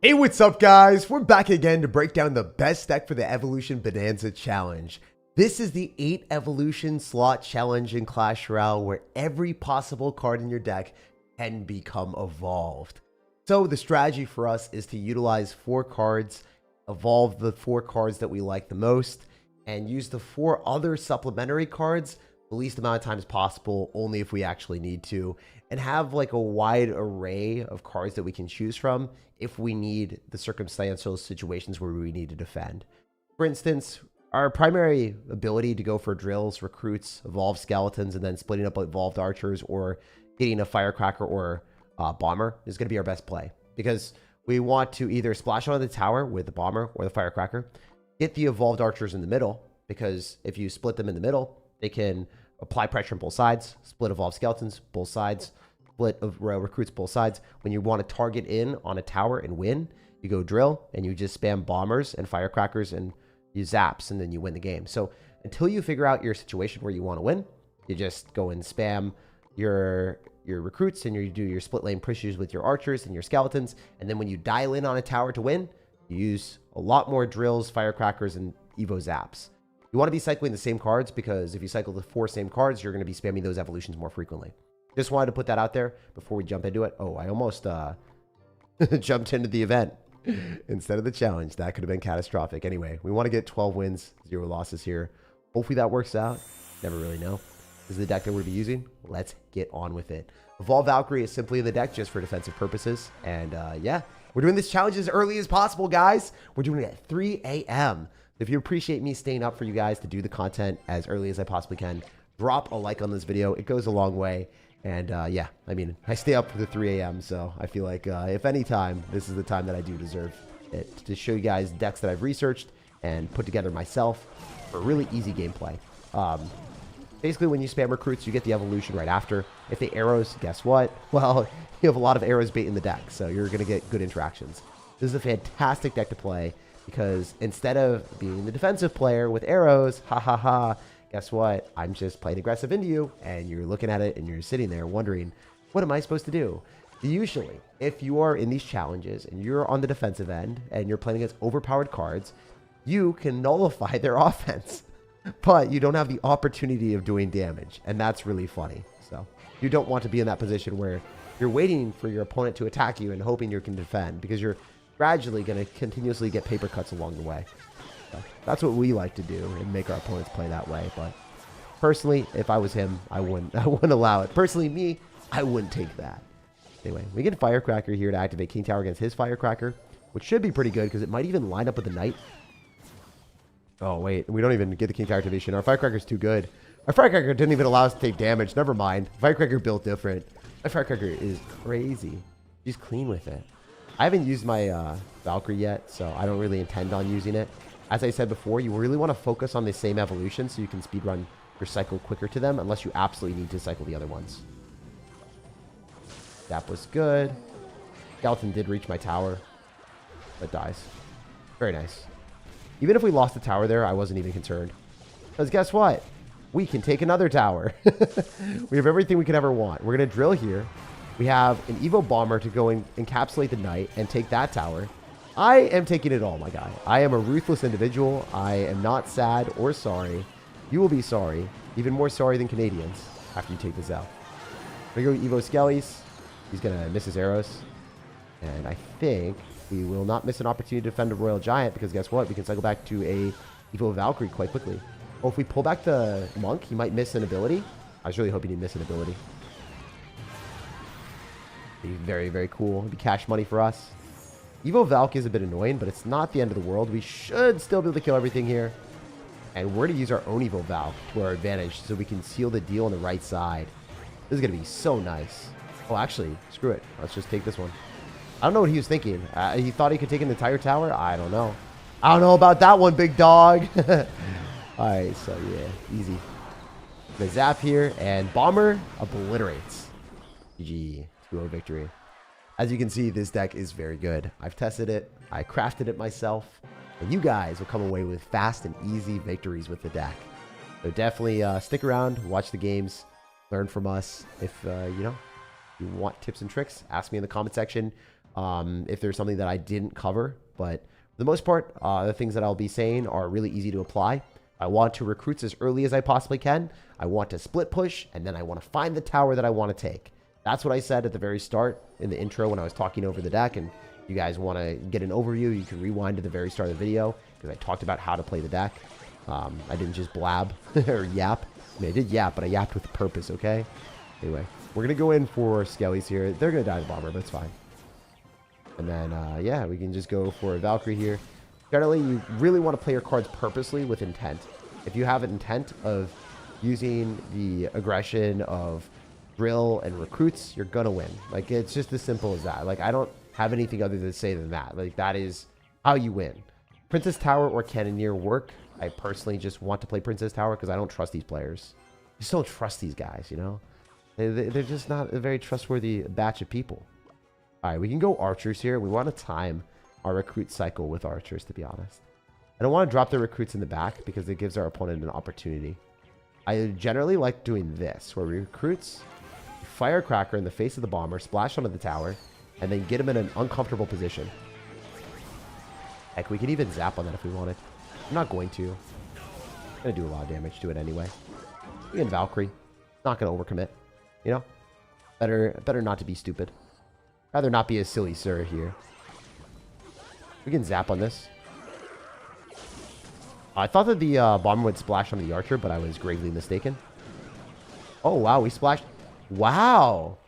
Hey, what's up, guys? We're back again to break down the best deck for the Evolution Bonanza Challenge. This is the 8 Evolution slot challenge in Clash Royale where every possible card in your deck can become evolved. So the strategy for us is to utilize 4 cards, evolve the 4 cards that we like the most, and use the 4 other supplementary cards the least amount of times possible, only if we actually need to, and have like a wide array of cards that we can choose from if we need the circumstantial situations where we need to defend. For instance, our primary ability to go for drills, recruits, evolved skeletons, and then splitting up evolved archers or getting a firecracker or bomber is going to be our best play, because we want to either splash onto the tower with the bomber or the firecracker, get the evolved archers in the middle, because if you split them in the middle, they can apply pressure on both sides, split evolved skeletons, both sides, split of recruits, both sides. When you want to target in on a tower and win, you go drill and you just spam bombers and firecrackers and you zaps, and then you win the game. So until you figure out your situation where you want to win, you just go and spam your recruits and you do your split lane pushes with your archers and your skeletons. And then when you dial in on a tower to win, you use a lot more drills, firecrackers, and evo zaps. You want to be cycling the same cards, because if you cycle the 4 same cards, you're going to be spamming those evolutions more frequently. Just wanted to put that out there before we jump into it. Oh, I almost jumped into the event instead of the challenge. That could have been catastrophic. Anyway, we want to get 12 wins, 0 losses here. Hopefully that works out. Never really know. This is the deck that we'll be using. Let's get on with it. Evolve Valkyrie is simply in the deck just for defensive purposes. And yeah, we're doing this challenge as early as possible, guys. We're doing it at 3 a.m. If you appreciate me staying up for you guys to do the content as early as I possibly can, drop a like on this video. It goes a long way. And yeah, I mean, I stay up to 3 a.m. So I feel like if any time, this is the time that I do deserve it, to show you guys decks that I've researched and put together myself for really easy gameplay. Basically, when you spam recruits, you get the evolution right after. If they arrows, guess what? Well, you have a lot of arrows bait in the deck, so you're going to get good interactions. This is a fantastic deck to play, because instead of being the defensive player with arrows, guess what? I'm just playing aggressive into you, and you're looking at it, and you're sitting there wondering, what am I supposed to do? Usually, if you are in these challenges, and you're on the defensive end, and you're playing against overpowered cards, you can nullify their offense, but you don't have the opportunity of doing damage, and that's really funny. So you don't want to be in that position where you're waiting for your opponent to attack you and hoping you can defend, because you're gradually going to continuously get paper cuts along the way. So that's what we like to do and make our opponents play that way. But personally, if I was him, I wouldn't allow it. Personally, me, I wouldn't take that. Anyway, we get Firecracker here to activate King Tower against his Firecracker, which should be pretty good because it might even line up with the Knight. Oh, wait. We don't even get the King Tower activation. Our Firecracker's too good. Our Firecracker didn't even allow us to take damage. Never mind. Firecracker built different. My Firecracker is crazy. She's clean with it. I haven't used my Valkyrie yet, so I don't really intend on using it. As I said before, you really want to focus on the same evolution so you can speedrun your cycle quicker to them, unless you absolutely need to cycle the other ones. That was good. Skeleton did reach my tower, but dies. Very nice. Even if we lost the tower there, I wasn't even concerned. Because guess what? We can take another tower. We have everything we could ever want. We're going to drill here. We have an Evo Bomber to go and encapsulate the Knight and take that tower. I am taking it all, my guy. I am a ruthless individual. I am not sad or sorry. You will be sorry. Even more sorry than Canadians after you take this out. We're going to go Evo Skellies. He's going to miss his arrows. And I think we will not miss an opportunity to defend a Royal Giant, because guess what? We can cycle back to a Evo Valkyrie quite quickly. Oh, if we pull back the Monk, he might miss an ability. I was really hoping he'd miss an ability. Be very, very cool. It'd be cash money for us. Evo Valk is a bit annoying, but it's not the end of the world. We should still be able to kill everything here. And we're going to use our own Evo Valk to our advantage so we can seal the deal on the right side. This is going to be so nice. Oh, actually, screw it. Let's just take this one. I don't know what he was thinking. He thought he could take an entire tower? I don't know. I don't know about that one, big dog. Alright, so yeah, easy. The zap here, and Bomber obliterates. GG. 2-0 victory. As you can see, this deck is very good. I've tested it. I crafted it myself. And you guys will come away with fast and easy victories with the deck. So definitely stick around, watch the games, learn from us. If, you know, you want tips and tricks, ask me in the comment section. if there's something that I didn't cover. But for the most part, the things that I'll be saying are really easy to apply. I want to recruit as early as I possibly can. I want to split push, and then I want to find the tower that I want to take. That's what I said at the very start in the intro when I was talking over the deck. And you guys want to get an overview, you can rewind to the very start of the video because I talked about how to play the deck. I didn't just blab or yap. I mean, I did yap, but I yapped with purpose, okay? Anyway, we're going to go in for Skellies here. They're going to die to Bomber, but it's fine. And then, yeah, we can just go for a Valkyrie here. Generally, you really want to play your cards purposely with intent. If you have an intent of using the aggression of drill and recruits, you're going to win. Like, it's just as simple as that. Like, I don't have anything other to say than that. Like, that is how you win. Princess Tower or Cannoneer work. I personally just want to play Princess Tower because I don't trust these players. I just don't trust these guys, you know? They're just not a very trustworthy batch of people. All right, we can go archers here. We want to time our recruit cycle with archers, to be honest. I don't want to drop the recruits in the back because it gives our opponent an opportunity. I generally like doing this, where we recruits, firecracker in the face of the bomber, splash onto the tower, and then get him in an uncomfortable position. Heck, we could even zap on that if we wanted. I'm not going to. I'm going to do a lot of damage to it anyway. We can Valkyrie. Not going to overcommit. You know? Better not to be stupid. Rather not be a silly sir here. We can zap on this. I thought that the bomber would splash on the archer, but I was gravely mistaken. Oh, wow. We splashed. Wow.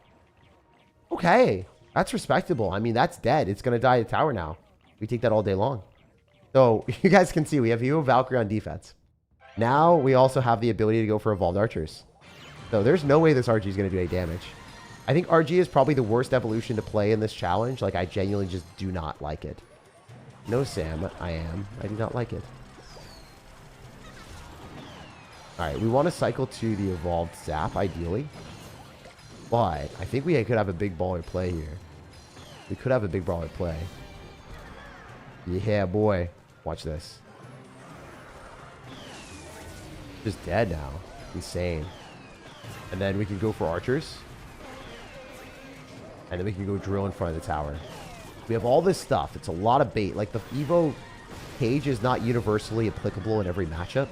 Okay. That's respectable. I mean, that's dead. It's going to die to tower now. We take that all day long. So, you guys can see we have Evo Valkyrie on defense. Now, we also have the ability to go for Evolved Archers. So, there's no way this RG is going to do any damage. I think RG is probably the worst evolution to play in this challenge. Like, I genuinely just do not like it. No, Sam. I do not like it. Alright, we want to cycle to the Evolved Zap, ideally. But, I think we could have a big baller play here. We could have a big baller play. Yeah, boy. Watch this. Just dead now. Insane. And then we can go for archers. And then we can go drill in front of the tower. We have all this stuff. It's a lot of bait. Like, the Evo cage is not universally applicable in every matchup.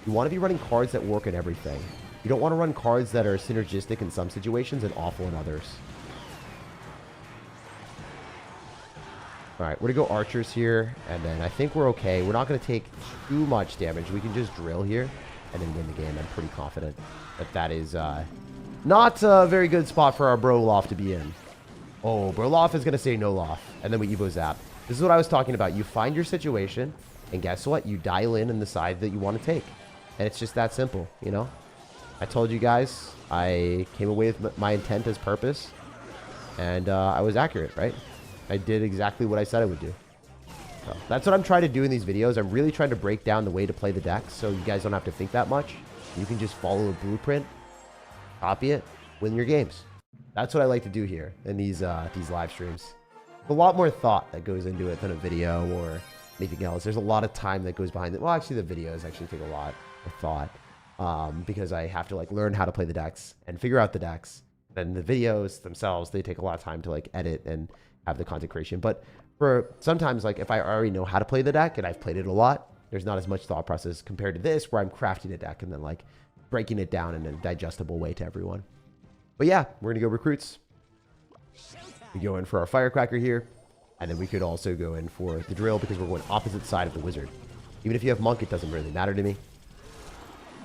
You want to be running cards that work in everything. You don't want to run cards that are synergistic in some situations and awful in others. Alright, we're going to go archers here. And then I think we're okay. We're not going to take too much damage. We can just drill here and then win the game. I'm pretty confident that that is not a very good spot for our Broloff to be in. Oh, Broloff is going to say no loft. And then we Evo Zap. This is what I was talking about. You find your situation, and guess what? You dial in the side that you want to take. And it's just that simple, you know? I told you guys, I came away with my intent as purpose. And I was accurate, right? I did exactly what I said I would do. So that's what I'm trying to do in these videos. I'm really trying to break down the way to play the deck so you guys don't have to think that much. You can just follow a blueprint, copy it, win your games. That's what I like to do here in these live streams. A lot more thought that goes into it than a video or anything else. There's a lot of time that goes behind it. Well, actually, the videos actually take a lot of thought because I have to like learn how to play the decks and figure out the decks. And the videos themselves, they take a lot of time to like edit and have the content creation. But for sometimes, like if I already know how to play the deck and I've played it a lot, there's not as much thought process compared to this where I'm crafting a deck and then like breaking it down in a digestible way to everyone. But yeah, we're going to go recruits. We go in for our firecracker here. And then we could also go in for the drill because we're going opposite side of the wizard. Even if you have monk, it doesn't really matter to me.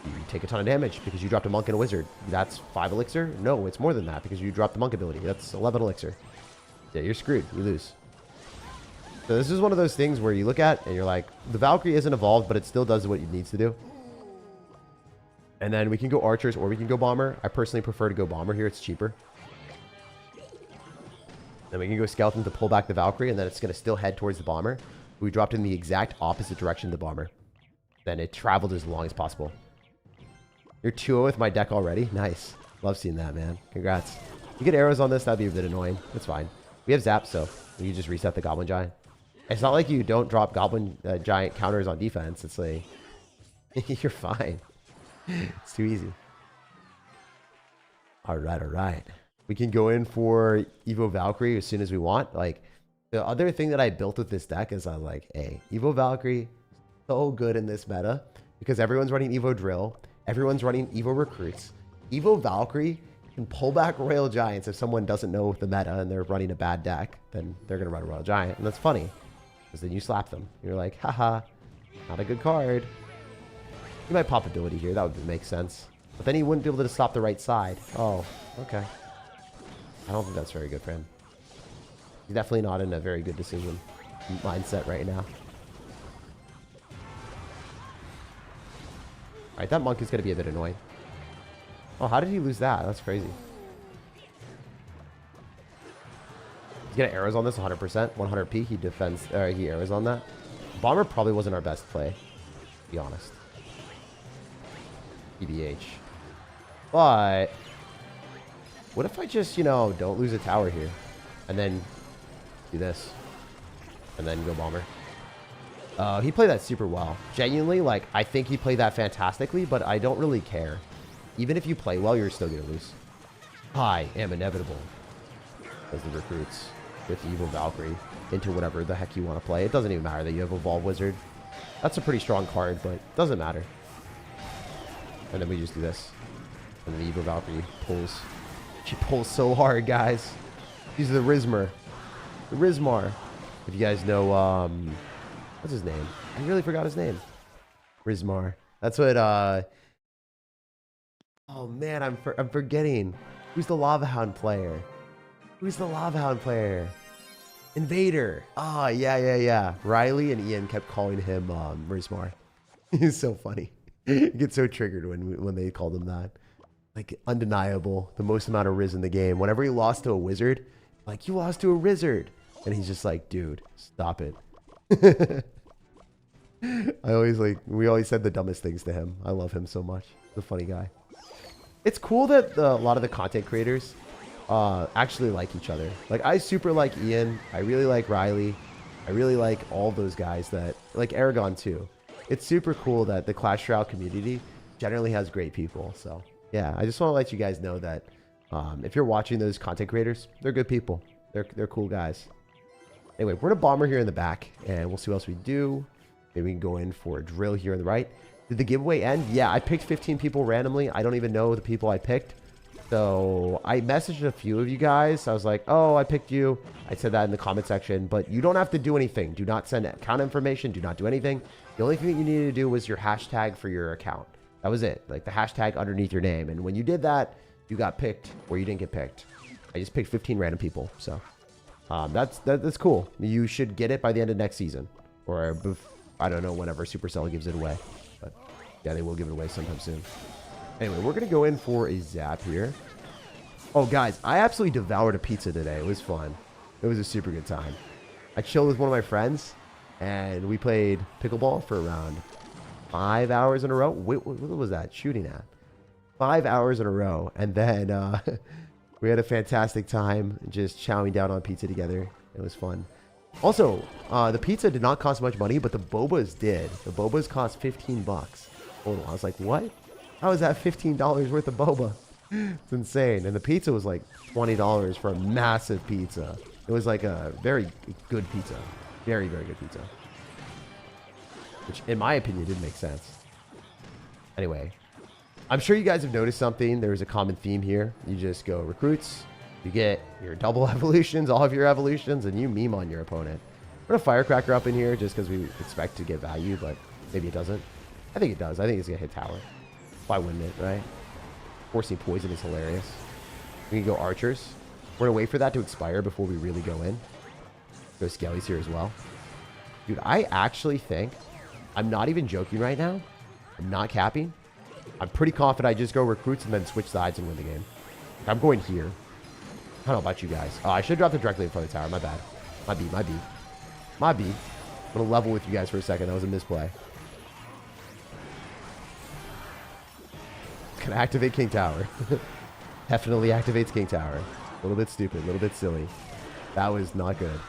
You take a ton of damage because you dropped a monk and a wizard. That's 5 elixir? No, it's more than that because you dropped the monk ability. That's 11 elixir. Yeah, you're screwed. You lose. So this is one of those things where you look at and you're like, the Valkyrie isn't evolved, but it still does what it needs to do. And then we can go archers or we can go bomber. I personally prefer to go bomber here. It's cheaper. Then we can go skeleton to pull back the Valkyrie, and then it's going to still head towards the bomber. We dropped in the exact opposite direction of the bomber. Then it traveled as long as possible. You're 2-0 with my deck already? Nice. Love seeing that, man. Congrats. You get arrows on this, that'd be a bit annoying. That's fine. We have zap, so we can just reset the Goblin Giant. It's not like you don't drop Goblin Giant counters on defense. It's like, you're fine. It's too easy. All right, all right. We can go in for Evo Valkyrie as soon as we want. Like, The other thing that I built with this deck is I like, Evo Valkyrie, so good in this meta because everyone's running Evo Drill. Everyone's running Evo Recruits. Evo Valkyrie can pull back Royal Giants if someone doesn't know the meta and they're running a bad deck. Then they're going to run a Royal Giant. And that's funny because then you slap them. You're like, haha, not a good card. You might pop ability here. That would make sense. But then he wouldn't be able to stop the right side. Oh, okay. I don't think that's very good for him. He's definitely not in a very good decision mindset right now. Alright, that monk is going to be a bit annoying. Oh, how did he lose that? That's crazy. He's getting arrows on this 100%. 100p. He defends, he arrows on that. Bomber probably wasn't our best play, to be honest. EBH. But what if I just, you know, don't lose a tower here and then do this and then go bomber? He played that super well. Genuinely, like, I think he played that fantastically, but I don't really care. Even if you play well, you're still going to lose. I am inevitable. As the recruits with Evil Valkyrie into whatever the heck you want to play. It doesn't even matter that you have Evolve Wizard. That's a pretty strong card, but it doesn't matter. And then we just do this. And the Evil Valkyrie pulls. She pulls so hard, guys. These are the Rizmar. The Rizmar. If you guys know, what's his name? I really forgot his name. Rizmar. That's what, oh man, I'm forgetting. Who's the Lava Hound player? Who's the Lava Hound player? Invader. Ah, yeah. Riley and Ian kept calling him Rizmar. He's so funny. He gets so triggered when they called him that. Like, undeniable. The most amount of Riz in the game. Whenever he lost to a wizard, like, you lost to a wizard. And he's just like, dude, stop it. We always said the dumbest things to him. I love him so much. He's a funny guy. It's cool that a lot of the content creators actually like each other. Like, I super like Ian. I really like Riley. I really like all those guys that, like Aragon too. It's super cool that the Clash Royale community generally has great people. So yeah, I just want to let you guys know that if you're watching those content creators, they're good people. They're cool guys. Anyway, we're gonna bomber here in the back, and we'll see what else we do. Maybe we can go in for a drill here on the right. Did the giveaway end? Yeah, I picked 15 people randomly. I don't even know the people I picked. So I messaged a few of you guys. I was like, oh, I picked you. I said that in the comment section, but you don't have to do anything. Do not send account information. Do not do anything. The only thing that you needed to do was your hashtag for your account. That was it. Like the hashtag underneath your name. And when you did that, you got picked or you didn't get picked. I just picked 15 random people. So that's cool. You should get it by the end of next season. Or I don't know, whenever Supercell gives it away. But yeah, they will give it away sometime soon. Anyway, we're going to go in for a zap here. Oh, guys, I absolutely devoured a pizza today. It was fun. It was a super good time. I chilled with one of my friends, and we played pickleball for around 5 hours in a row. Wait, what was that shooting at? 5 hours in a row. And then we had a fantastic time just chowing down on pizza together. It was fun. Also, the pizza did not cost much money, but the bobas did. The bobas cost 15 bucks. Hold on, I was like, what? How is that $15 worth of boba? It's insane. And the pizza was like $20 for a massive pizza. It was like a very good pizza. Very, very good pizza. Which, in my opinion, didn't make sense. Anyway, I'm sure you guys have noticed something. There's a common theme here. You just go recruits. You get your double evolutions, all of your evolutions, and you meme on your opponent. Put a firecracker up in here just because we expect to get value, but maybe it doesn't. I think it does. I think it's going to hit tower. Why wouldn't it, right? Forcing poison is hilarious. We can go archers. We're going to wait for that to expire before we really go in. Go skellies here as well. Dude, I actually think, I'm not even joking right now. I'm not capping. I'm pretty confident I just go recruits and then switch sides and win the game. I'm going here. I don't know about you guys. Oh, I should have dropped it directly in front of the tower. My bad. My B. I'm going to level with you guys for a second. That was a misplay. Gonna activate King Tower. Definitely activates King Tower. A little bit stupid, a little bit silly. That was not good.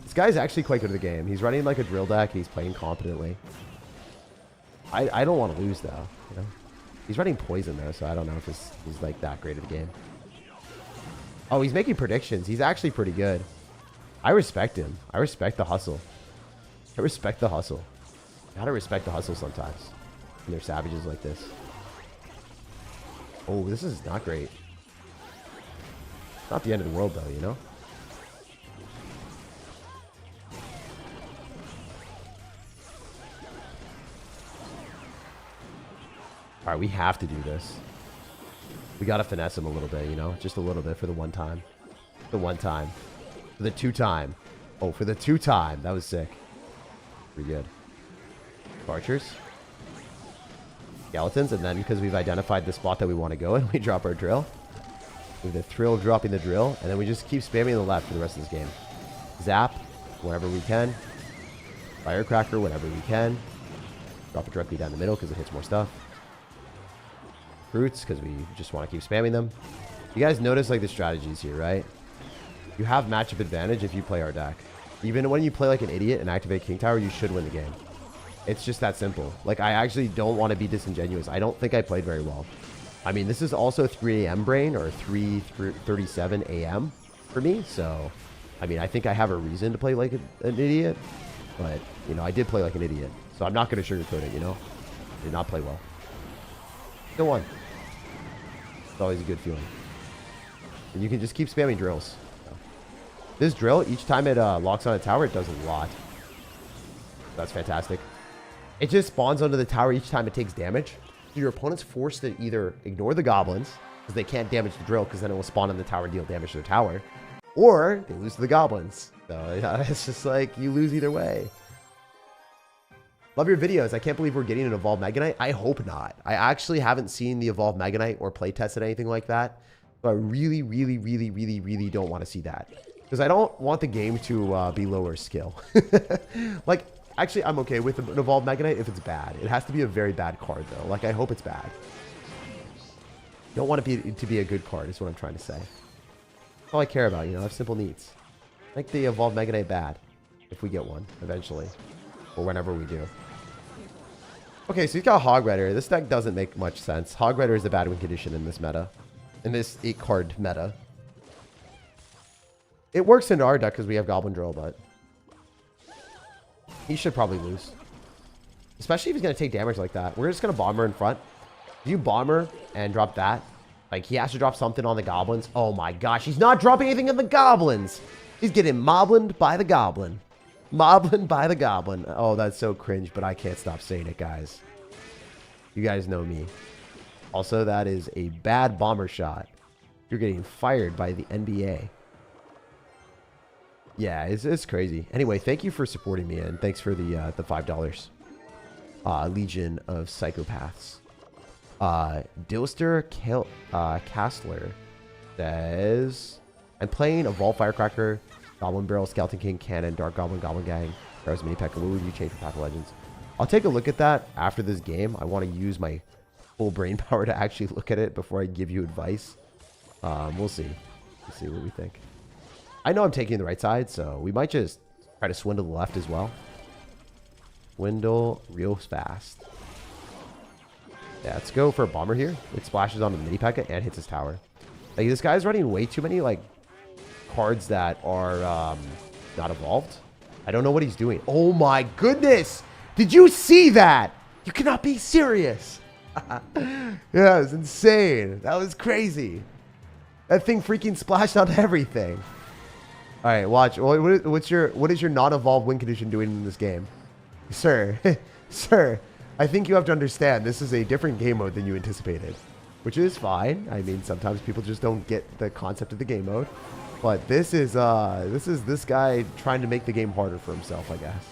This guy's actually quite good at the game. He's running like a drill deck. He's playing competently. I don't want to lose though. You know, he's running poison though, so I don't know if he's like that great at the game. Oh, he's making predictions. He's actually pretty good. I respect him. I respect the hustle. I respect the hustle. Gotta respect the hustle sometimes. When they're savages like this. Oh, this is not great. Not the end of the world, though, you know? Alright, we have to do this. We gotta finesse him a little bit, you know? Just a little bit for the one time. The one time. For the two time. Oh, for the two time. That was sick. Pretty good. Archers. Skeletons. And then because we've identified the spot that we want to go in, we drop our drill. With the thrill dropping the drill. And then we just keep spamming the left for the rest of this game. Zap. Wherever we can. Firecracker. Whenever we can. Drop it directly down the middle because it hits more stuff. Fruits, because we just want to keep spamming them. You guys notice like the strategies here, right? You have matchup advantage if you play our deck. Even when you play like an idiot and activate King Tower, you should win the game. It's just that simple. Like, I actually don't want to be disingenuous. I don't think I played very well. I mean, this is also 3 a.m. brain, or 3:37 a.m. for me. So, I mean, I think I have a reason to play like an idiot. But, you know, I did play like an idiot. So I'm not going to sugarcoat it, you know? I did not play well. Still won. It's always a good feeling. And you can just keep spamming drills. This drill, each time it locks on a tower, it does a lot. That's fantastic. It just spawns onto the tower each time it takes damage. So your opponent's forced to either ignore the goblins, because they can't damage the drill, because then it will spawn on the tower and deal damage to the tower. Or they lose to the goblins. So yeah, it's just like, you lose either way. Love your videos. I can't believe we're getting an Evolved Mega Knight. I hope not. I actually haven't seen the Evolved Mega Knight or play tested anything like that. So I really, really, really, really, really don't want to see that. Because I don't want the game to be lower skill. Like, actually, I'm okay with an Evolved Mega Knight if it's bad. It has to be a very bad card, though. Like, I hope it's bad. Don't want it to be a good card, is what I'm trying to say. That's all I care about, you know? I have simple needs. Like the Evolved Mega Knight bad. If we get one, eventually. Or whenever we do. Okay, so he's got Hog Rider. This deck doesn't make much sense. Hog Rider is a bad win condition in this meta. In this 8-card meta. It works into our deck because we have Goblin Drill, but he should probably lose. Especially if he's going to take damage like that. We're just going to Bomber in front. If you Bomber and drop that, like he has to drop something on the Goblins. Oh my gosh, he's not dropping anything on the Goblins. He's getting moblined by the Goblin. Moblin by the Goblin. Oh, that's so cringe, but I can't stop saying it, guys. You guys know me. Also, that is a bad bomber shot. You're getting fired by the NBA. Yeah, it's crazy. Anyway, thank you for supporting me, and thanks for the $5. Legion of Psychopaths. Dilster Castler says, I'm playing Evolved Firecracker, Goblin Barrel, Skeleton King, Cannon, Dark Goblin, Goblin Gang, Arrows, Mini P.E.K.K.A. What would you change for Path of Legends? I'll take a look at that after this game. I want to use my full brain power to actually look at it before I give you advice. We'll see. We'll see what we think. I know I'm taking the right side, so we might just try to swindle the left as well. Swindle real fast. Yeah, let's go for a bomber here. It splashes onto the mini P.E.K.K.A. and hits his tower. Like, this guy's running way too many, like, cards that are not evolved. I don't know what he's doing. Oh my goodness! Did you see that? You cannot be serious. Yeah, it was insane. That was crazy. That thing freaking splashed on everything. All right, watch. What is your non-evolved win condition doing in this game, sir? Sir, I think you have to understand this is a different game mode than you anticipated, which is fine. I mean, sometimes people just don't get the concept of the game mode. But this is this guy trying to make the game harder for himself, I guess.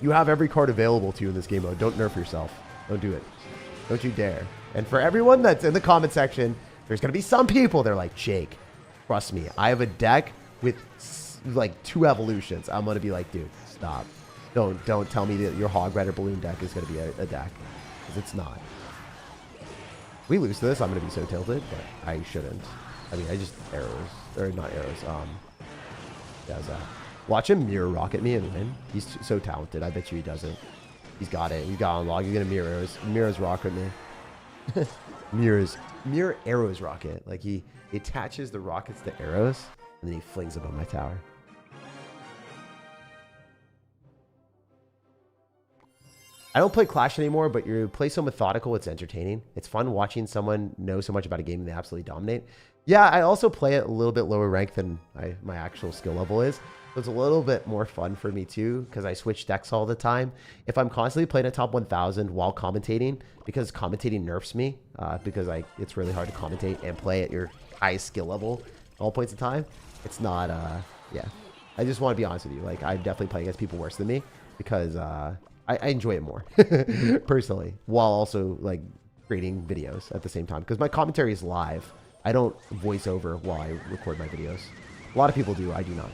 You have every card available to you in this game mode. Don't nerf yourself. Don't do it. Don't you dare. And for everyone that's in the comment section, there's going to be some people, they're like, Jake, trust me, I have a deck with like 2 evolutions. I'm going to be like, dude, stop. Don't tell me that your Hog Rider Balloon deck is going to be a deck. Because it's not. If we lose to this, I'm going to be so tilted, but I shouldn't. I mean, I just arrows. Or not arrows. Yeah, that. Watch him mirror rocket me and win. He's so talented. I bet you he doesn't. He's got it. He's got unlock. He's going to mirrors rocket me. Mirror arrows rocket. Like he attaches the rockets to arrows and then he flings them on my tower. I don't play Clash anymore, but you play so methodical, it's entertaining. It's fun watching someone know so much about a game and they absolutely dominate. Yeah, I also play it a little bit lower rank than my actual skill level is. So it's a little bit more fun for me too, because I switch decks all the time. If I'm constantly playing a top 1000 while commentating, because commentating nerfs me, because it's really hard to commentate and play at your highest skill level all points in time. It's not, yeah. I just want to be honest with you. Like, I definitely play against people worse than me because I enjoy it more personally, while also like creating videos at the same time, because my commentary is live. I don't voice over while I record my videos. A lot of people do. I do not.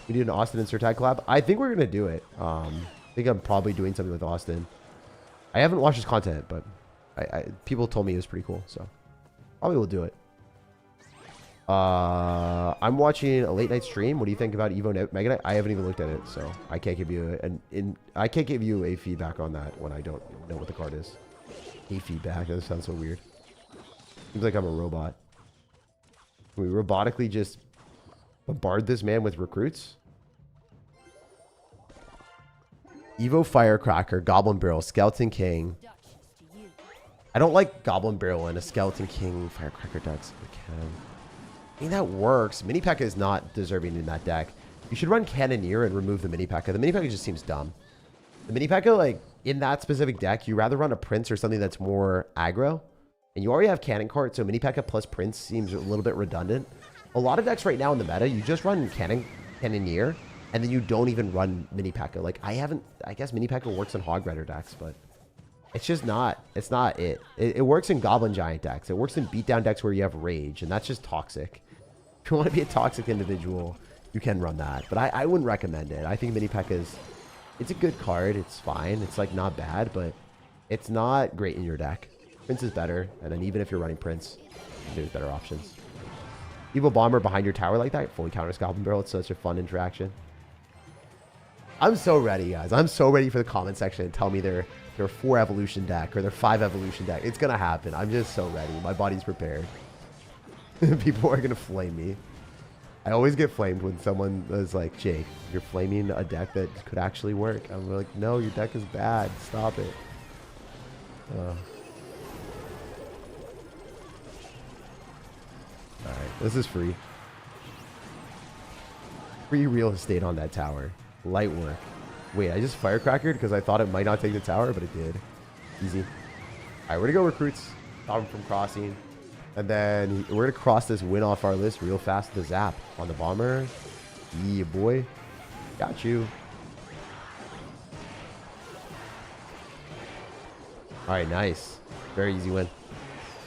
We did an Austin and SirTag collab. I think we're gonna do it. I think I'm probably doing something with Austin. I haven't watched his content, but people told me it was pretty cool, so probably we'll do it. I'm watching a late night stream. What do you think about Evo Mega Knight? I haven't even looked at it, so I can't give you I can't give you a feedback on that when I don't know what the card is. A feedback. That sounds so weird. Seems like I'm a robot. Can we robotically just bombard this man with recruits? Evo Firecracker, Goblin Barrel, Skeleton King. I don't like Goblin Barrel and a Skeleton King Firecracker decks. I mean, that works. Mini P.E.K.K.A is not deserving in that deck. You should run Cannoneer and remove the Mini P.E.K.K.A. The Mini P.E.K.K.A just seems dumb. The Mini P.E.K.K.A, like, in that specific deck, you rather run a Prince or something that's more aggro. And you already have Cannon Cart, so Mini P.E.K.K.A plus Prince seems a little bit redundant. A lot of decks right now in the meta, you just run Cannoneer, and then you don't even run Mini P.E.K.K.A. Like, I guess Mini P.E.K.K.A works in Hog Rider decks, but it's just not, it's not it. It works in Goblin Giant decks. It works in beatdown decks where you have Rage, and that's just toxic. If you want to be a toxic individual, you can run that. But I wouldn't recommend it. I think Mini P.E.K.K.A it's a good card. It's fine. It's like not bad, but it's not great in your deck. Prince is better. And then even if you're running Prince, there's better options. Evil Bomber behind your tower like that fully counters Goblin Barrel. It's such a fun interaction. I'm so ready, guys. I'm so ready for the comment section and tell me their 4 evolution deck or their 5 evolution deck. It's going to happen. I'm just so ready. My body's prepared. People are going to flame me. I always get flamed when someone is like, Jake, you're flaming a deck that could actually work. I'm like, no, your deck is bad. Stop it. Alright, this is free. Free real estate on that tower. Light work. Wait, I just firecrackered because I thought it might not take the tower, but it did. Easy. Alright, we're going to go recruits. Stop him from crossing. And then we're going to cross this win off our list real fast with the zap on the bomber. Yeah, boy. Got you. Alright, nice. Very easy win.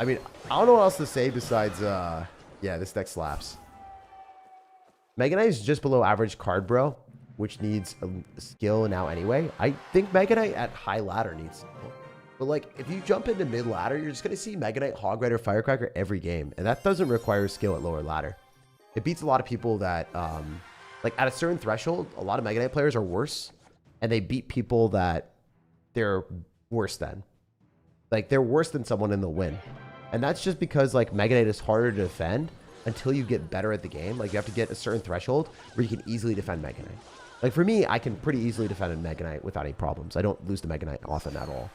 I mean, I don't know what else to say besides, yeah, this deck slaps. Mega Knight is just below average card, bro, which needs a skill now anyway. I think Mega Knight at high ladder needs skill. But, like, if you jump into mid-ladder, you're just going to see Mega Knight, Hog Rider, Firecracker every game. And that doesn't require skill at lower ladder. It beats a lot of people that, like, at a certain threshold, a lot of Mega Knight players are worse. And they beat people that they're worse than. Like, they're worse than someone and they'll win. And that's just because, like, Mega Knight is harder to defend until you get better at the game. Like, you have to get a certain threshold where you can easily defend Mega Knight. Like, for me, I can pretty easily defend a Mega Knight without any problems. I don't lose to Mega Knight often at all.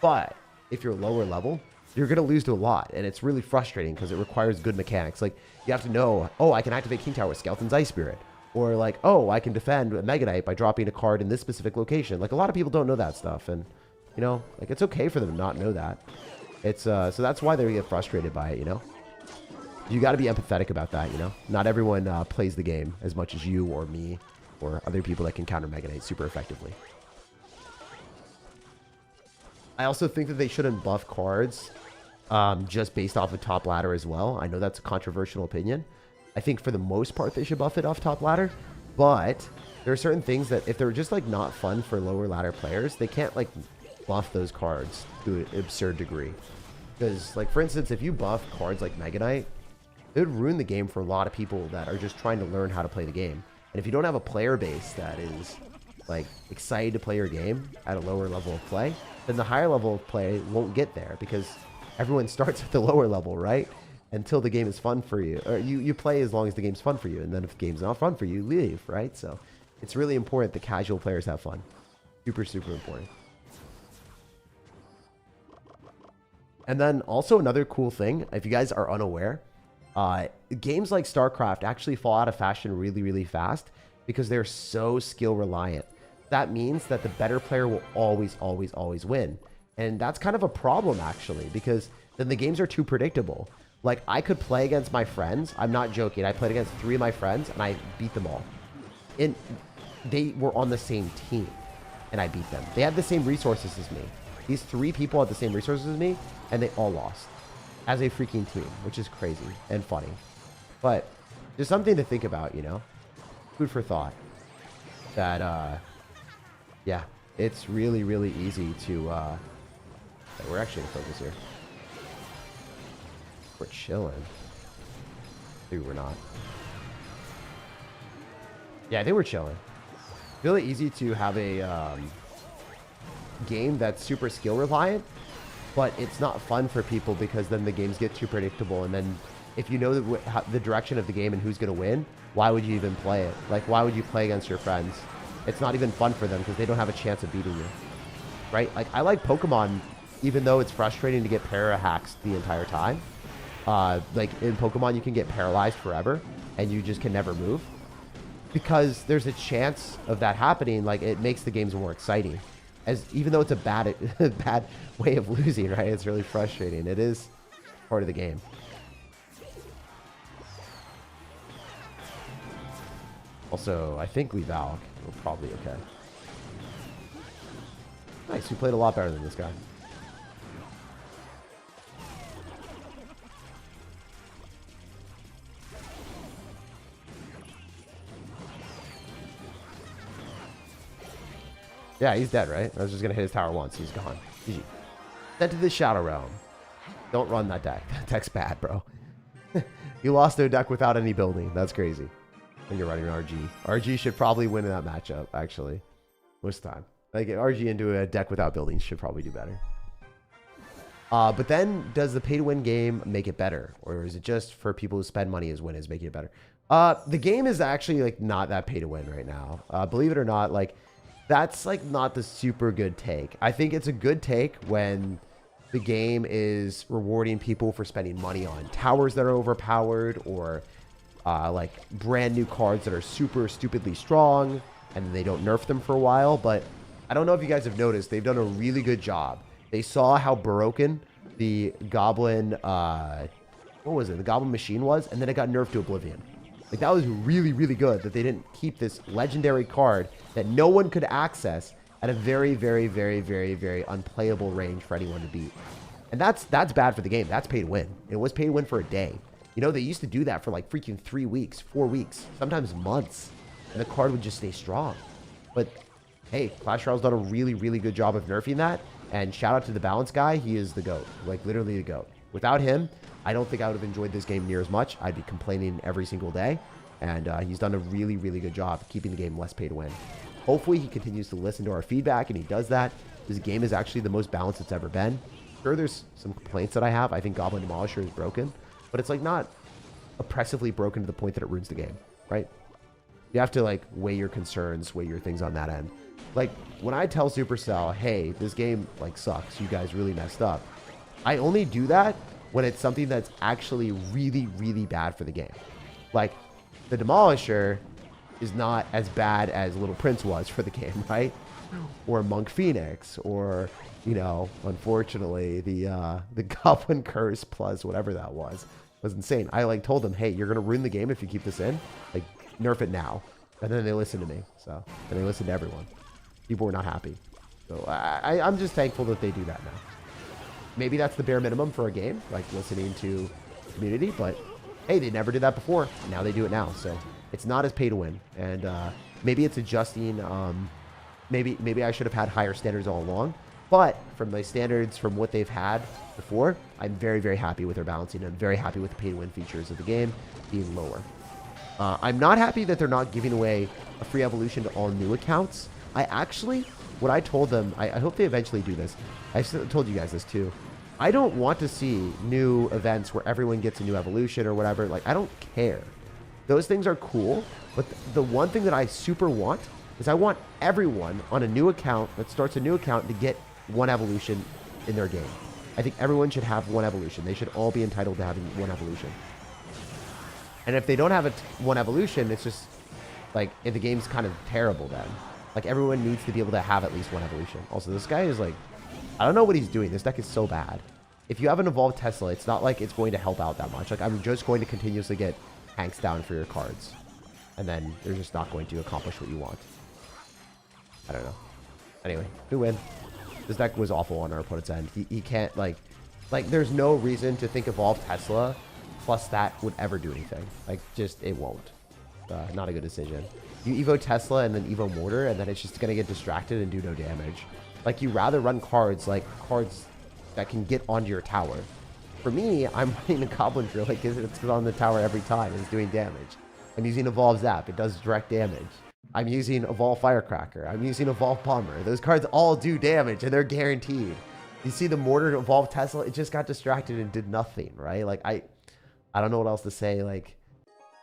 But if you're lower level, you're going to lose to a lot. And it's really frustrating because it requires good mechanics. Like, you have to know, oh, I can activate King Tower with Skeleton's Ice Spirit. Or like, oh, I can defend a Mega Knight by dropping a card in this specific location. Like, a lot of people don't know that stuff. And, you know, like, it's okay for them to not know that. It's, so that's why they get frustrated by it, you know? You got to be empathetic about that, you know? Not everyone plays the game as much as you or me or other people that can counter Mega Knight super effectively. I also think that they shouldn't buff cards just based off of top ladder as well. I know that's a controversial opinion. I think for the most part they should buff it off top ladder. But there are certain things that if they're just like not fun for lower ladder players, they can't like buff those cards to an absurd degree. Because like for instance, if you buff cards like Mega Knight, it would ruin the game for a lot of people that are just trying to learn how to play the game. And if you don't have a player base that is like excited to play your game at a lower level of play, then the higher level of play won't get there because everyone starts at the lower level, right? Until the game is fun for you, or you play as long as the game's fun for you, and then if the game's not fun for you, leave, right? So it's really important that casual players have fun. Super, super important. And then also another cool thing, if you guys are unaware, games like StarCraft actually fall out of fashion really, really fast because they're so skill reliant. That means that the better player will always, always, always win. And that's kind of a problem actually, because then the games are too predictable. Like I could play against my friends. I'm not joking. I played against 3 of my friends and I beat them all. And they were on the same team and I beat them. They had the same resources as me. These 3 people had the same resources as me and they all lost as a freaking team, which is crazy and funny. But there's something to think about, you know? Food for thought. That, yeah, it's really, really easy to, we're actually in focus here. We're chilling. Maybe we're not. Yeah, I think we're chilling. Really easy to have a game that's super skill reliant, but it's not fun for people because then the games get too predictable. And then if you know the direction of the game and who's going to win, why would you even play it? Like, why would you play against your friends? It's not even fun for them because they don't have a chance of beating you, right? Like, I like Pokemon, even though it's frustrating to get para hacks the entire time. Like in Pokemon, you can get paralyzed forever and you just can never move because there's a chance of that happening. Like it makes the games more exciting, as even though it's a bad way of losing, right? It's really frustrating. It is part of the game. Also, I think we Valk. We're probably okay. Nice. We played a lot better than this guy. Yeah, he's dead, right? I was just going to hit his tower once. He's gone. GG. Sent to the Shadow Realm. Don't run that deck. That deck's bad, bro. You lost to a deck without any building. That's crazy. When you're running an RG. RG should probably win in that matchup, actually. Most time. Like, RG into a deck without buildings should probably do better. But then, does the pay-to-win game make it better? Or is it just for people who spend money as winners making it better? The game is actually, like, not that pay-to-win right now. Believe it or not, like, that's like not the super good take. I think it's a good take when the game is rewarding people for spending money on towers that are overpowered or like brand new cards that are super stupidly strong and they don't nerf them for a while. But I don't know if you guys have noticed, they've done a really good job. They saw how broken the Goblin, what was it? The Goblin Machine was, and then it got nerfed to Oblivion. Like, that was really, really good that they didn't keep this legendary card that no one could access at a very, very, very, very, very unplayable range for anyone to beat. And that's bad for the game. That's pay to win. It was pay to win for a day. You know, they used to do that for like freaking 3 weeks, 4 weeks, sometimes months. And the card would just stay strong. But, hey, Clash Royale's done a really, really good job of nerfing that. And shout out to the balance guy. He is the GOAT. Like, literally the GOAT. Without him, I don't think I would have enjoyed this game near as much. I'd be complaining every single day. And he's done a really, really good job keeping the game less pay to win. Hopefully he continues to listen to our feedback and he does that. This game is actually the most balanced it's ever been. Sure, there's some complaints that I have. I think Goblin Demolisher is broken. But it's like not oppressively broken to the point that it ruins the game, right? You have to like weigh your concerns, weigh your things on that end. Like when I tell Supercell, hey, this game like sucks. You guys really messed up. I only do that when it's something that's actually really, really bad for the game. Like, the Demolisher is not as bad as Little Prince was for the game, right? Or Monk Phoenix, or, you know, unfortunately, the Goblin Curse plus whatever that was insane. I, like, told them, hey, you're going to ruin the game if you keep this in. Like, nerf it now. And then they listened to me, so. And they listened to everyone. People were not happy. So, I'm just thankful that they do that now. Maybe that's the bare minimum for a game, like listening to the community, but hey, they never did that before. And now they do it now. So it's not as pay to win. And maybe it's adjusting. Maybe I should have had higher standards all along. But from the standards from what they've had before, I'm very, very happy with their balancing. I'm very happy with the pay to win features of the game being lower. I'm not happy that they're not giving away a free evolution to all new accounts. I actually, what I told them, I hope they eventually do this. I told you guys this too. I don't want to see new events where everyone gets a new evolution or whatever. Like, I don't care. Those things are cool, but the one thing that I super want is I want everyone on a new account that starts a new account to get one evolution in their game. I think everyone should have one evolution. They should all be entitled to having one evolution. And if they don't have one evolution, it's just like, if the game's kind of terrible then. Like, everyone needs to be able to have at least one evolution. Also, this guy is like, I don't know what he's doing. This deck is so bad. If you have an evolved Tesla, it's not like it's going to help out that much. Like, I'm just going to continuously get hanks down for your cards. And then you're just not going to accomplish what you want. I don't know. Anyway, we win. This deck was awful on our opponent's end. He can't, like, there's no reason to think evolved Tesla plus that would ever do anything. Like, just, it won't. Not a good decision. You Evo Tesla and then Evo Mortar, and then it's just going to get distracted and do no damage. Like, you rather run cards, like, cards that can get onto your tower. For me, I'm running a Goblin Drill because it's on the tower every time and it's doing damage. I'm using Evolve Zap. It does direct damage. I'm using Evolve Firecracker. I'm using Evolve Bomber. Those cards all do damage, and they're guaranteed. You see the Mortar Evolve Tesla, it just got distracted and did nothing, right? Like, I don't know what else to say. Like,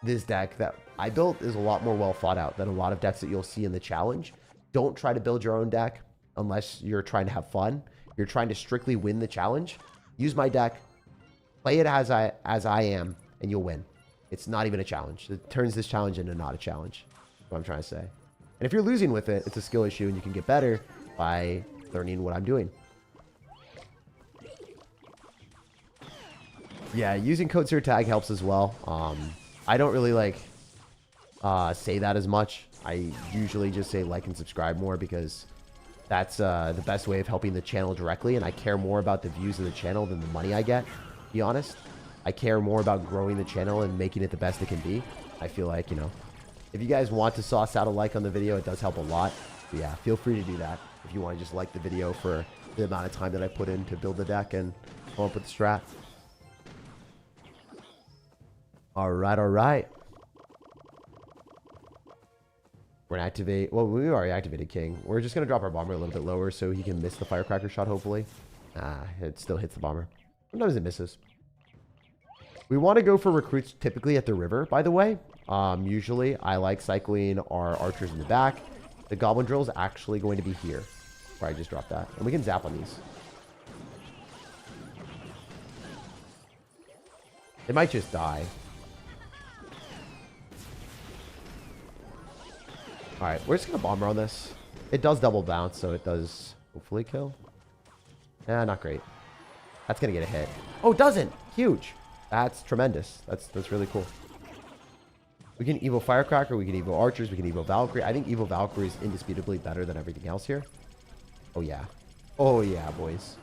this deck that I built is a lot more well thought out than a lot of decks that you'll see in the challenge. Don't try to build your own deck unless you're trying to have fun. You're trying to strictly win the challenge. Use my deck, play it as I am, and you'll win. It's not even a challenge. It turns this challenge into not a challenge. That's what I'm trying to say. And if you're losing with it, it's a skill issue, and you can get better by learning what I'm doing. Yeah, using code SirTag helps as well. I don't really like say that as much. I usually just say like and subscribe more because that's the best way of helping the channel directly, and I care more about the views of the channel than the money I get, to be honest. I care more about growing the channel and making it the best it can be. I feel like, you know, if you guys want to sauce out a like on the video, it does help a lot. But yeah, feel free to do that if you want to just like the video for the amount of time that I put in to build the deck and come up with the strat. All right. We're going to activate... Well, we already activated King. We're just going to drop our Bomber a little bit lower so he can miss the Firecracker shot, hopefully. It still hits the Bomber. Sometimes it misses. We want to go for recruits typically at the river, by the way. Usually, I like cycling our archers in the back. The Goblin Drill is actually going to be here. Where I just dropped that. And we can zap on these. It might just die. Alright, we're just going to Bomber on this. It does double bounce, so it does hopefully kill. Not great. That's going to get a hit. Oh, it doesn't! Huge! That's tremendous. That's really cool. We can Evo Firecracker, we can Evo Archers, we can Evo Valkyrie. I think Evo Valkyrie is indisputably better than everything else here. Oh yeah. Oh yeah, boys.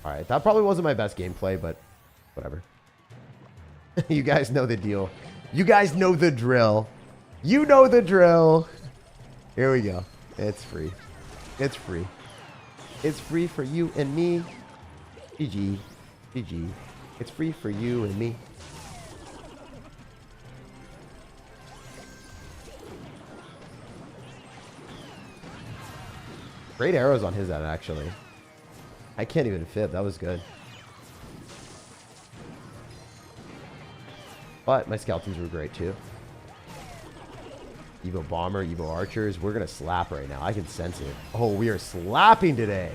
Alright, that probably wasn't my best gameplay, but whatever. You guys know the deal. You guys know the drill. You know the drill. Here we go. It's free. It's free. It's free for you and me. GG. GG. It's free for you and me. Great arrows on his end, actually. I can't even fib. That was good. But my skeletons were great, too. Evo Bomber, Evo Archers. We're going to slap right now. I can sense it. Oh, we are slapping today.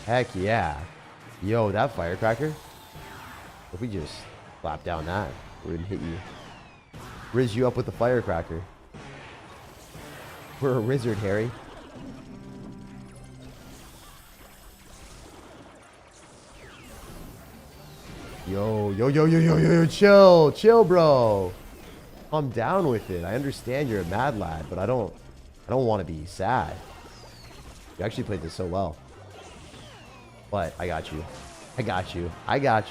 Heck yeah. Yo, that Firecracker. If we just slap down that, we wouldn't hit you. Riz you up with the Firecracker. We're a wizard, Harry. Yo, chill, bro. I'm down with it. I understand you're a mad lad, but I don't want to be sad. You actually played this so well. But I got you. I got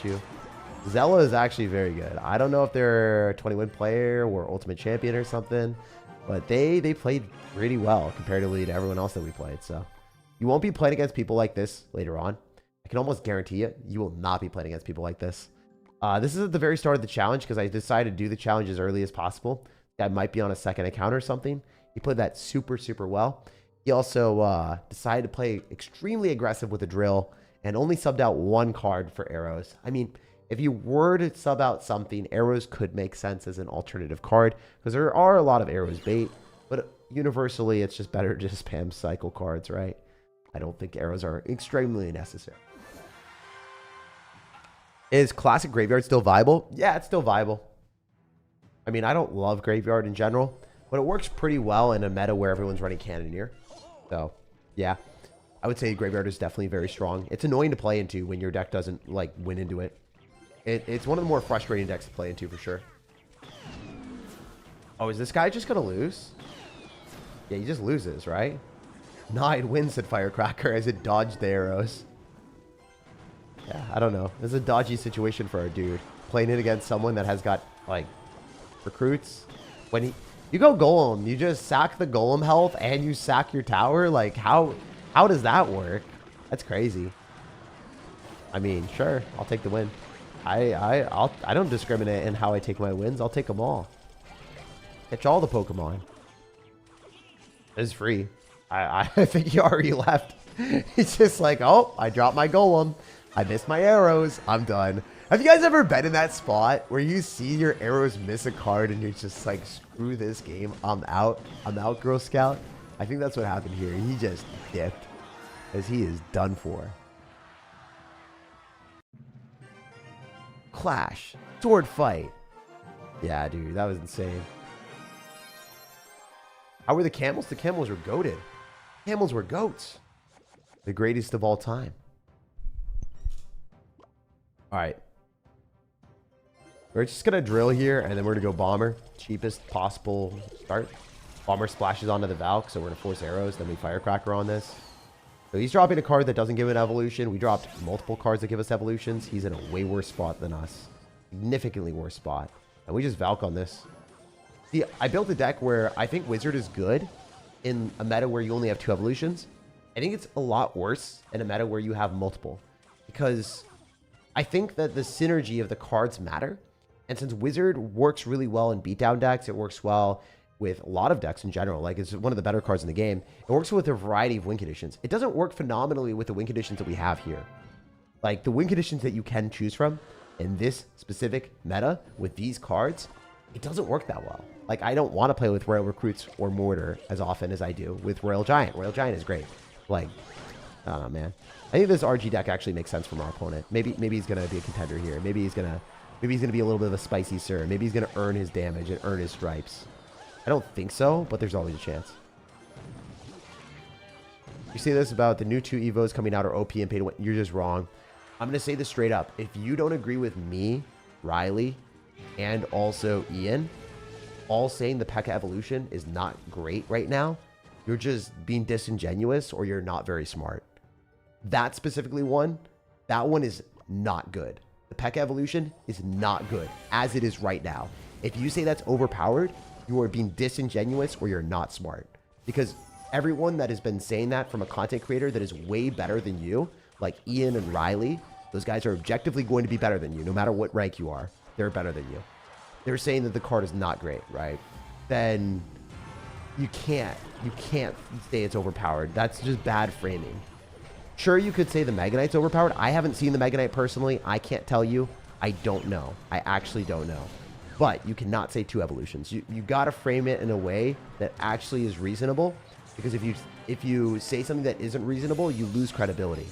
you. Zella is actually very good. I don't know if they're a 20-win player or ultimate champion or something, but they played pretty well comparatively to everyone else that we played. So you won't be playing against people like this later on. I can almost guarantee it. You will not be playing against people like this. This is at the very start of the challenge because I decided to do the challenge as early as possible. I might be on a second account or something. He played that super, super well. He also decided to play extremely aggressive with a drill and only subbed out one card for arrows. I mean, if you were to sub out something, arrows could make sense as an alternative card because there are a lot of arrows bait, but universally, it's just better to just spam cycle cards, right? I don't think arrows are extremely necessary. Is classic graveyard still viable? Yeah, it's still viable. I mean, I don't love graveyard in general, but it works pretty well in a meta where everyone's running Cannoneer. So, yeah. I would say graveyard is definitely very strong. It's annoying to play into when your deck doesn't, like, win into it. It's one of the more frustrating decks to play into, for sure. Oh, is this guy just going to lose? Yeah, he just loses, right? No, it wins at Firecracker as it dodged the arrows. Yeah, I don't know. This is a dodgy situation for our dude. Playing it against someone that has got, like, recruits. When you go Golem, you just sack the Golem health and you sack your tower? Like, how does that work? That's crazy. I mean, sure, I'll take the win. I don't discriminate in how I take my wins. I'll take them all. Catch all the Pokemon. It's free. I think he already left. He's just like, oh, I dropped my Golem. I missed my arrows. I'm done. Have you guys ever been in that spot where you see your arrows miss a card and you're just like, screw this game. I'm out. I'm out, Girl Scout. I think that's what happened here. He just dipped as he is done for. Clash. Sword fight. Yeah, dude. That was insane. How were the camels? The camels were goated. Camels were goats. The greatest of all time. All right. We're just going to drill here, and then we're going to go Bomber. Cheapest possible start. Bomber splashes onto the Valk, so we're going to force arrows. Then we Firecracker on this. So he's dropping a card that doesn't give an evolution. We dropped multiple cards that give us evolutions. He's in a way worse spot than us. Significantly worse spot. And we just Valk on this. See, I built a deck where I think Wizard is good in a meta where you only have 2 evolutions. I think it's a lot worse in a meta where you have multiple. Because I think that the synergy of the cards matter. And since Wizard works really well in beatdown decks, it works well with a lot of decks in general. Like, it's one of the better cards in the game. It works with a variety of win conditions. It doesn't work phenomenally with the win conditions that we have here. Like, the win conditions that you can choose from in this specific meta with these cards, it doesn't work that well. Like, I don't want to play with Royal Recruits or Mortar as often as I do with Royal Giant. Royal Giant is great. Like, I don't know, man. I think this RG deck actually makes sense from our opponent. Maybe he's gonna be a contender here. Maybe he's gonna be a little bit of a spicy sir. Maybe he's gonna earn his damage and earn his stripes. I don't think so, but there's always a chance. You say this about the new 2 Evos coming out are OP and pay to win. You're just wrong. I'm gonna say this straight up. If you don't agree with me, Riley, and also Ian, all saying the P.E.K.K.A. evolution is not great right now, you're just being disingenuous or you're not very smart. That specifically one, that one is not good. The P.E.K.K.A. evolution is not good as it is right now. If you say that's overpowered, you are being disingenuous or you're not smart. Because everyone that has been saying that from a content creator that is way better than you, like Ian and Riley, those guys are objectively going to be better than you. No matter what rank you are, they're better than you. They're saying that the card is not great, right? Then you can't say it's overpowered. That's just bad framing. Sure, you could say the Mega Knight's overpowered. I haven't seen the Mega Knight personally. I can't tell you. I don't know. I actually don't know. But you cannot say 2 evolutions. You got to frame it in a way that actually is reasonable. Because if you say something that isn't reasonable, you lose credibility.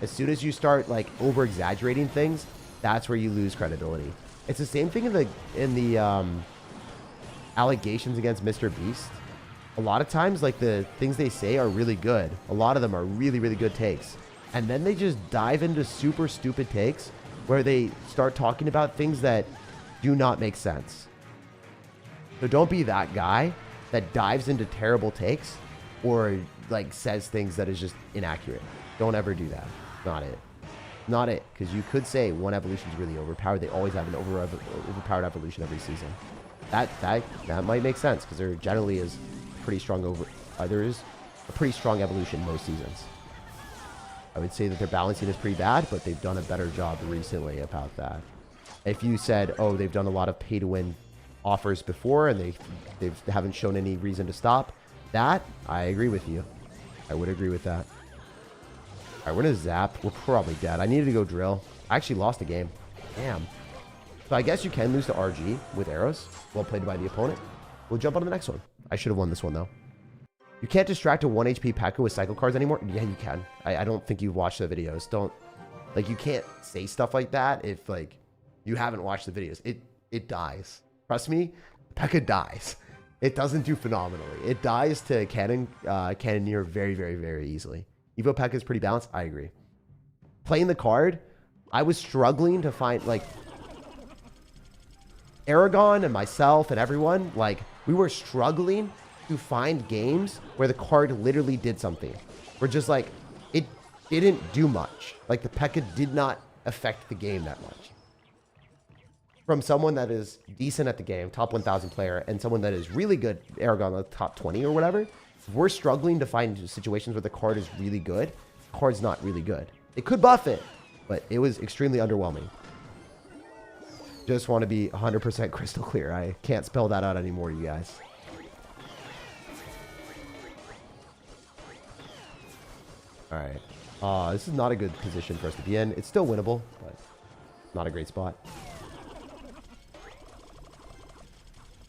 As soon as you start like over exaggerating things, that's where you lose credibility. It's the same thing in the allegations against Mr. Beast. A lot of times, like, the things they say are really good. A lot of them are really, really good takes. And then they just dive into super stupid takes where they start talking about things that do not make sense. So don't be that guy that dives into terrible takes or, like, says things that is just inaccurate. Don't ever do that. Not it. Not it. Because you could say one evolution is really overpowered. They always have an overpowered evolution every season. That might make sense because there generally is pretty strong there is a pretty strong evolution most seasons. I would say that their balancing is pretty bad, but they've done a better job recently about that. If you said, oh, they've done a lot of pay-to-win offers before and they haven't shown any reason to stop, that, I agree with you. I would agree with that. All right, we're going to zap. We're probably dead. I needed to go drill. I actually lost a game. Damn. So I guess you can lose to RG with arrows. Well played by the opponent. We'll jump on to the next one. I should have won this one, though. You can't distract a 1 HP P.E.K.K.A with cycle cards anymore? Yeah, you can. I don't think you've watched the videos. Don't... Like, you can't say stuff like that if, like, you haven't watched the videos. It dies. Trust me, P.E.K.K.A dies. It doesn't do phenomenally. It dies to Cannoneer very, very, very easily. Evo P.E.K.K.A is pretty balanced. I agree. Playing the card, I was struggling to find, like... Aragon and myself and everyone, like, we were struggling to find games where the card literally did something. We're just like, it didn't do much. Like, the P.E.K.K.A did not affect the game that much. From someone that is decent at the game, top 1,000 player, and someone that is really good, Aragon, the top 20 or whatever, if we're struggling to find situations where the card is really good, the card's not really good. It could buff it, but it was extremely underwhelming. Just want to be 100% crystal clear. I can't spell that out anymore, you guys. Alright. This is not a good position for us to be in. It's still winnable, but not a great spot.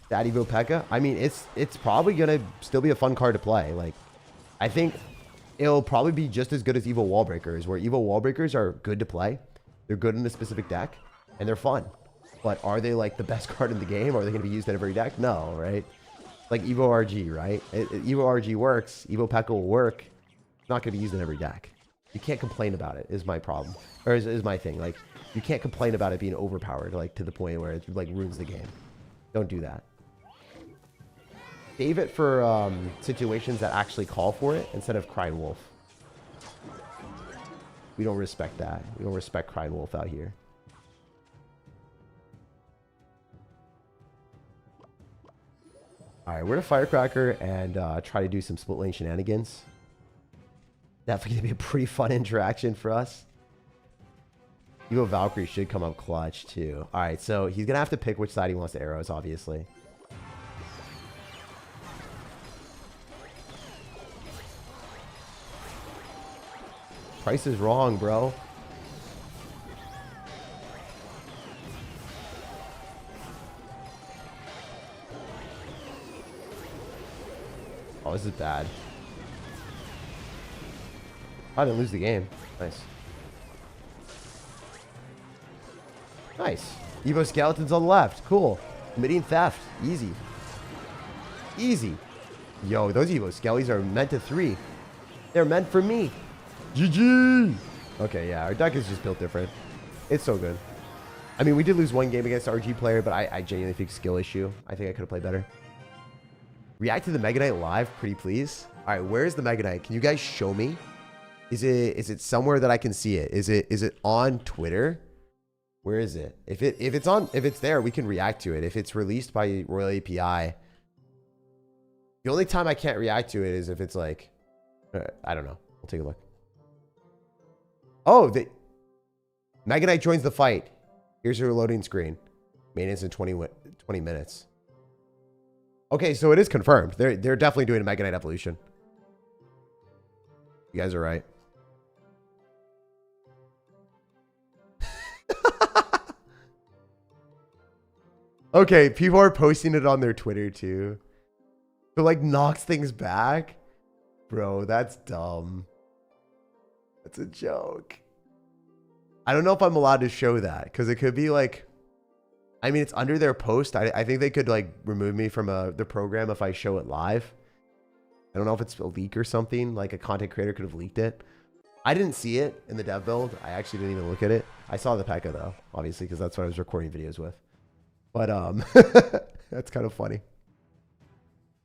That Evo P.E.K.K.A. I mean, it's probably going to still be a fun card to play. Like, I think it'll probably be just as good as Evo Wallbreakers, where Evo Wallbreakers are good to play. They're good in a specific deck, and they're fun. But are they, like, the best card in the game? Are they going to be used in every deck? No, right? Like Evo RG, right? Evo RG works. Evo P.E.K.K.A will work. It's not going to be used in every deck. You can't complain about it, is my problem. Or is my thing. Like, you can't complain about it being overpowered, like, to the point where it, like, ruins the game. Don't do that. Save it for situations that actually call for it instead of Crying Wolf. We don't respect that. We don't respect Crying Wolf out here. Alright, we're to Firecracker and try to do some split lane shenanigans. Definitely going to be a pretty fun interaction for us. Evo Valkyrie should come up clutch too. Alright, so he's going to have to pick which side he wants to arrows, obviously. Price is wrong, bro. Oh, this is bad. I didn't lose the game. Nice. Nice. Evo Skeletons on the left. Cool. Committing theft. Easy. Easy. Yo, those Evo Skellies are meant to 3. They're meant for me. GG. Okay, yeah, our deck is just built different. It's so good. I mean, we did lose one game against RG player, but I genuinely think skill issue. I think I could have played better. React to the Mega Knight live, pretty please. All right, where's the Mega Knight? Can you guys show me? Is it somewhere that I can see it? Is it on Twitter? Where is it? If it's there, we can react to it. If it's released by Royal API, the only time I can't react to it is if it's like, I don't know. We'll take a look. Oh, the Mega Knight joins the fight. Here's your loading screen. Maintenance in 20 minutes. Okay, so it is confirmed. They're definitely doing a Mega Knight evolution. You guys are right. Okay, people are posting it on their Twitter too. So like knocks things back. Bro, that's dumb. That's a joke. I don't know if I'm allowed to show that because it could be like, I mean, it's under their post. I think they could like remove me from the program if I show it live. I don't know if it's a leak or something. Like a content creator could have leaked it. I didn't see it in the dev build. I actually didn't even look at it. I saw the P.E.K.K.A though, obviously, because that's what I was recording videos with. But that's kind of funny.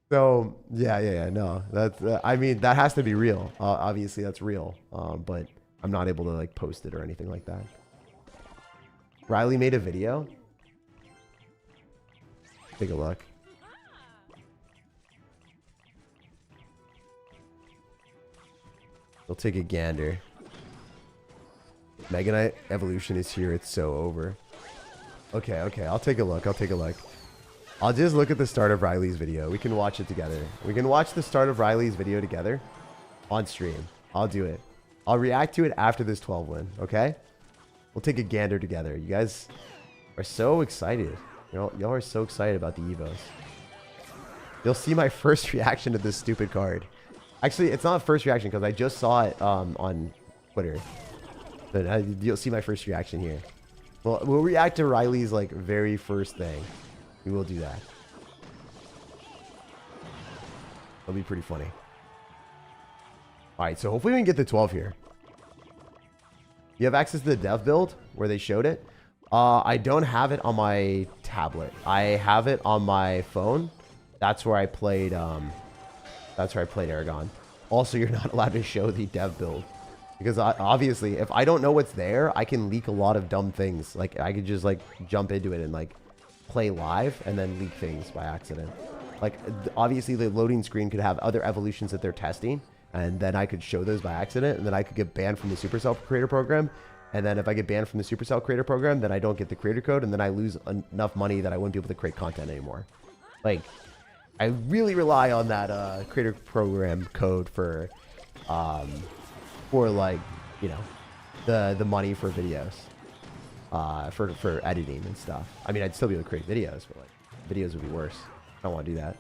So yeah, no, that's I mean that has to be real. Obviously that's real. But I'm not able to like post it or anything like that. Riley made a video. Take a look. We'll take a gander. Mega Knight Evolution is here. It's so over. Okay, okay. I'll take a look. I'll take a look. I'll just look at the start of Riley's video. We can watch it together. We can watch the start of Riley's video together on stream. I'll do it. I'll react to it after this 12 win, okay? We'll take a gander together. You guys are so excited. Y'all are so excited about the Evos. You'll see my first reaction to this stupid card. Actually, it's not a first reaction because I just saw it on Twitter. But you'll see my first reaction here. Well, we'll react to Riley's like very first thing. We will do that. That'll be pretty funny. All right, so hopefully we can get the 12 here. You have access to the dev build where they showed it. I don't have it on my tablet. I have it on my phone. That's where I played. That's where I played Aragon. Also, you're not allowed to show the dev build because obviously, if I don't know what's there, I can leak a lot of dumb things. Like I could just like jump into it and like play live and then leak things by accident. Like obviously, the loading screen could have other evolutions that they're testing, and then I could show those by accident, and then I could get banned from the Supercell creator program. And then if I get banned from the Supercell creator program, then I don't get the creator code, and then I lose enough money that I wouldn't be able to create content anymore. Like, I really rely on that creator program code for like, you know, the money for videos, for editing and stuff. I mean, I'd still be able to create videos, but like, videos would be worse. I don't want to do that.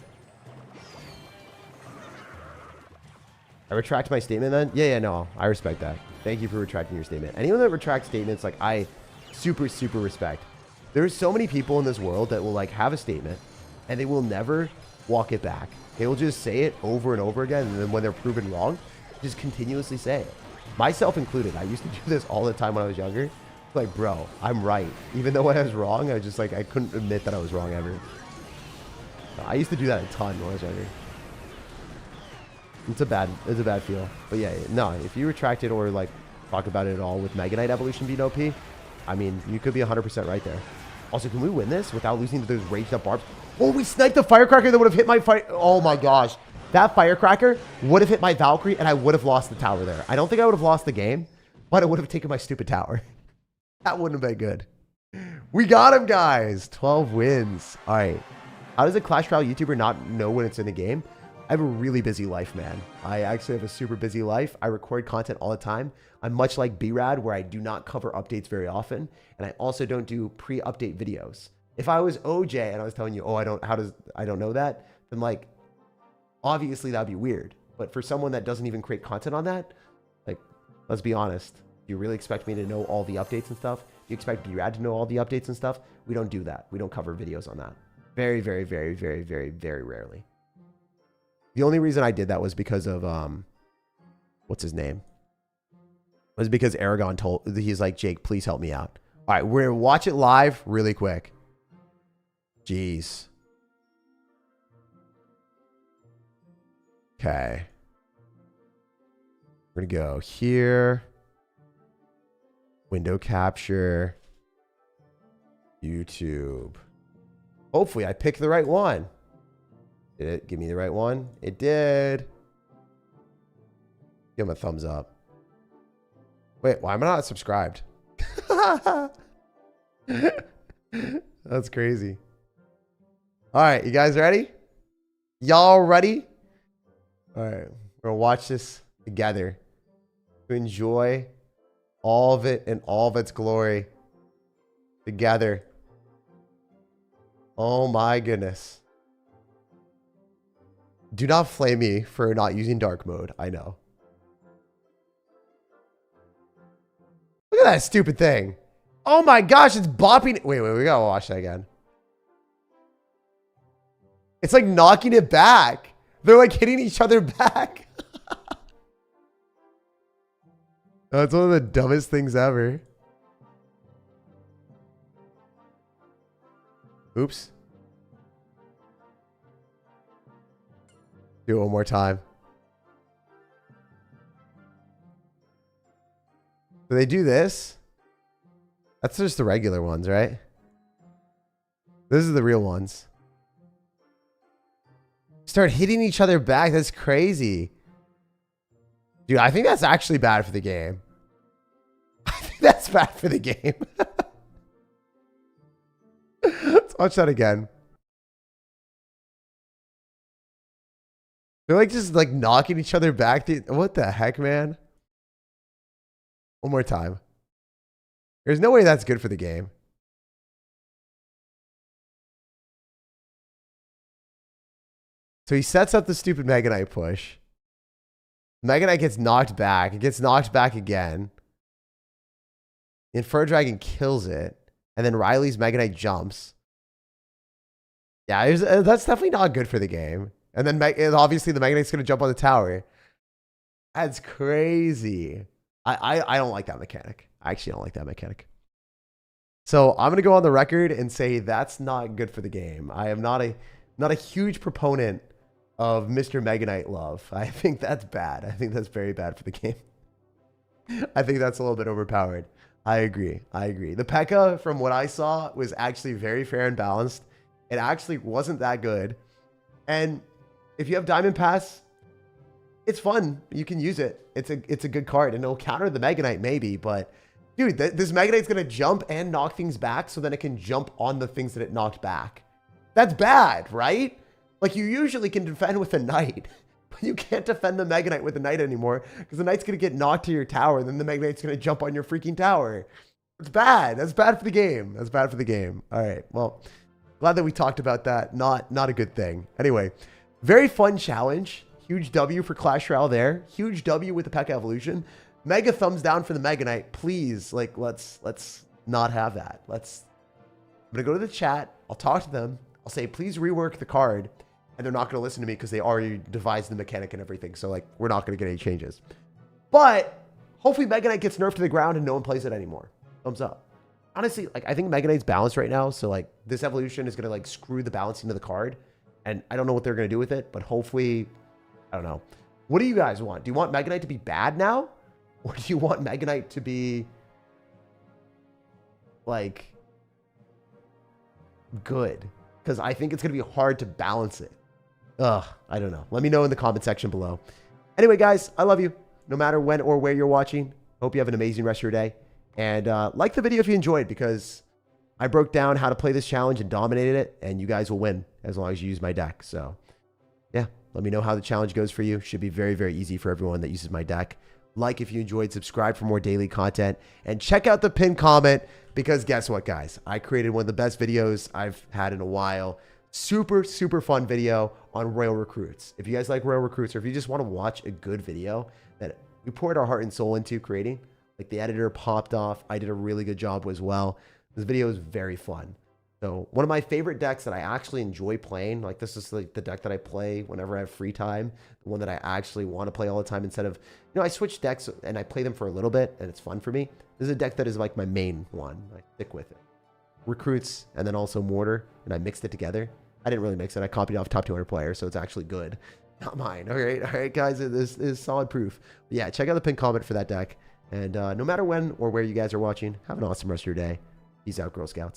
I retract my statement then? Yeah, no, I respect that. Thank you for retracting your statement. Anyone that retracts statements, like, I super respect. There's so many people in this world that will, like, have a statement, and they will never walk it back. They will just say it over and over again, and then when they're proven wrong, just continuously say it. Myself included. I used to do this all the time when I was younger. Like, bro, I'm right. Even though when I was wrong, I was just, like, I couldn't admit that I was wrong ever. I used to do that a ton when I was younger. It's a bad feel. But yeah, no, if you retract it or like talk about it at all with Mega Knight Evolution being OP, I mean, you could be 100% right there. Also, can we win this without losing to those raged up barbs? Oh, we sniped the firecracker that would have hit my fire. Oh my gosh. That firecracker would have hit my Valkyrie and I would have lost the tower there. I don't think I would have lost the game, but it would have taken my stupid tower. That wouldn't have been good. We got him, guys. 12 wins. All right. How does a Clash Royale YouTuber not know when it's in a game? I have a really busy life, man. I actually have a super busy life. I record content all the time. I'm much like B-Rad, where I do not cover updates very often. And I also don't do pre-update videos. If I was OJ and I was telling you, oh, I don't know that, then like, obviously that'd be weird. But for someone that doesn't even create content on that, like, let's be honest. Do you really expect me to know all the updates and stuff? Do you expect B-Rad to know all the updates and stuff? We don't do that. We don't cover videos on that. Very rarely. The only reason I did that was because of, what's his name? It was because Aragon he's like, Jake, please help me out. All right, we're going to watch it live really quick. Jeez. Okay. We're going to go here. Window capture. YouTube. Hopefully I picked the right one. Did it give me the right one? It did. Give him a thumbs up. Wait, why am I not subscribed? That's crazy. All right, you guys ready? Y'all ready? All right, we're gonna watch this together to enjoy all of it in all of its glory together. Oh my goodness. Do not flame me for not using dark mode. I know. Look at that stupid thing. Oh my gosh, it's bopping. Wait, we gotta watch that again. It's like knocking it back. They're like hitting each other back. That's one of the dumbest things ever. Oops. Do it one more time. Do they do this? That's just the regular ones, right? This is the real ones. Start hitting each other back. That's crazy. Dude, I think that's actually bad for the game. I think that's That's bad for the game. Let's watch that again. They're like just like knocking each other back. What the heck, man? One more time. There's no way that's good for the game. So he sets up the stupid Mega Knight push. Mega Knight gets knocked back. It gets knocked back again. Infer Dragon kills it. And then Riley's Mega Knight jumps. Yeah, that's definitely not good for the game. And then obviously the Mega Knight's going to jump on the tower. That's crazy. I don't like that mechanic. I actually don't like that mechanic. So I'm going to go on the record and say that's not good for the game. I am not a huge proponent of Mr. Mega Knight love. I think that's bad. I think that's very bad for the game. I think that's a little bit overpowered. I agree. The P.E.K.K.A, from what I saw, was actually very fair and balanced. It actually wasn't that good. And if you have Diamond Pass, it's fun. You can use it. It's a good card, and it'll counter the Mega Knight maybe, but dude, this Mega Knight's going to jump and knock things back so then it can jump on the things that it knocked back. That's bad, right? Like, you usually can defend with a Knight, but you can't defend the Mega Knight with a Knight anymore because the Knight's going to get knocked to your tower, and then the Mega Knight's going to jump on your freaking tower. It's bad. That's bad for the game. That's bad for the game. All right. Well, glad that we talked about that. Not a good thing. Anyway, very fun challenge. Huge W for Clash Royale there. Huge W with the P.E.K.K.A Evolution. Mega thumbs down for the Mega Knight. Please, like, let's not have that. I'm going to go to the chat. I'll talk to them. I'll say, please rework the card. And they're not going to listen to me because they already devised the mechanic and everything. So, like, we're not going to get any changes. But hopefully Mega Knight gets nerfed to the ground and no one plays it anymore. Thumbs up. Honestly, like, I think Mega Knight's balanced right now. So, like, this evolution is going to, like, screw the balancing of the card. And I don't know what they're going to do with it. But hopefully, I don't know. What do you guys want? Do you want Mega Knight to be bad now? Or do you want Mega Knight to be, like, good? Because I think it's going to be hard to balance it. Ugh, I don't know. Let me know in the comment section below. Anyway, guys, I love you. No matter when or where you're watching. Hope you have an amazing rest of your day. And like the video if you enjoyed, because I broke down how to play this challenge and dominated it. And you guys will win as long as you use my deck. So, yeah. Let me know how the challenge goes for you. Should be very, very easy for everyone that uses my deck. Like if you enjoyed, subscribe for more daily content. And check out the pinned comment. Because guess what, guys? I created one of the best videos I've had in a while. Super, super fun video on Royal Recruits. If you guys like Royal Recruits, or if you just want to watch a good video that we poured our heart and soul into creating, like the editor popped off, I did a really good job as well. This video is very fun. So one of my favorite decks that I actually enjoy playing, like this is like the deck that I play whenever I have free time, the one that I actually want to play all the time instead of, you know, I switch decks and I play them for a little bit and it's fun for me. This is a deck that is like my main one. I stick with it. Recruits and then also Mortar, and I mixed it together. I didn't really mix it. I copied off top 200 players, so it's actually good. Not mine. All right, guys. This is solid proof. But yeah, check out the pinned comment for that deck. And no matter when or where you guys are watching, have an awesome rest of your day. Peace out, Girl Scouts.